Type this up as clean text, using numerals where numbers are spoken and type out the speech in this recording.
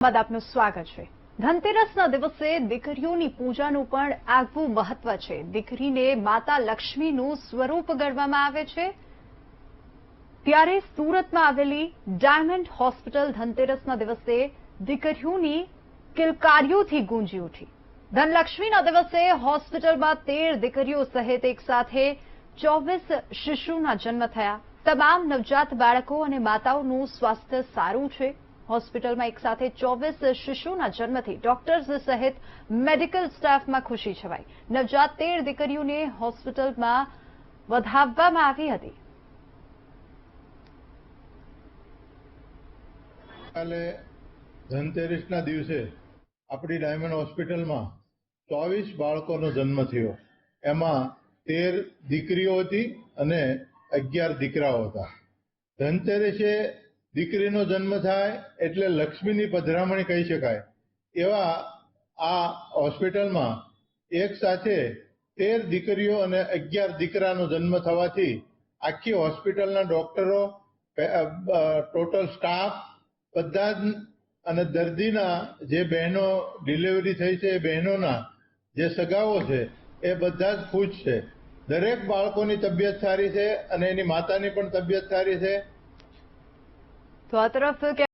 આપનું સ્વાગત છે। ધનતેરસના દિવસે દીકરીઓની પૂજાનું પણ આગવું મહત્વ છે। દીકરીને માતા લક્ષ્મીનું સ્વરૂપ ગણવામાં આવે છે। ત્યારે સુરતમાં આવેલી ડાયમંડ હોસ્પિટલ ધનતેરસના દિવસે દીકરીઓની કિલકારીઓથી ગુંજી ઉઠી। ધનલક્ષ્મીના દિવસે હોસ્પિટલમાં 13 દીકરીઓ સહિત એક સાથે 24 શિશુના જન્મ થયા। તમામ નવજાત બાળકો અને માતાઓનું સ્વાસ્થ્ય સારું છે। હોસ્પિટલમાં એક સાથે 24 શિશુના જન્મથી ડોક્ટર્સ સહિત મેડિકલ સ્ટાફમાં ખુશી છવાઈ। નવજાત 13 દીકરીઓને હોસ્પિટલમાં વધાવવામાં આવી હતી। કાલે ધનતેરસના દિવસે આપણી ડાયમંડ હોસ્પિટલમાં 24 બાળકોનો જન્મ થયો। એમાં 13 દીકરીઓ હતી અને 11 દીકરાઓ હતા। ધનતેરસે દીકરીનો જન્મ થાય એટલે લક્ષ્મીની પધરામણી કહી શકાય। એવા આ હોસ્પિટલમાં એક સાથે 13 દીકરીઓ અને 11 દીકરાનો જન્મ થવાથી આખી હોસ્પિટલના ડોક્ટરો, ટોટલ સ્ટાફ બધા જ અને દર્દીના જે બહેનો ડિલિવરી થઈ છે એ બહેનોના જે સગાઓ છે એ બધા જ ખુશ છે। દરેક બાળકોની તબિયત સારી છે અને એની માતાની પણ તબિયત સારી છે। તો આ તરફ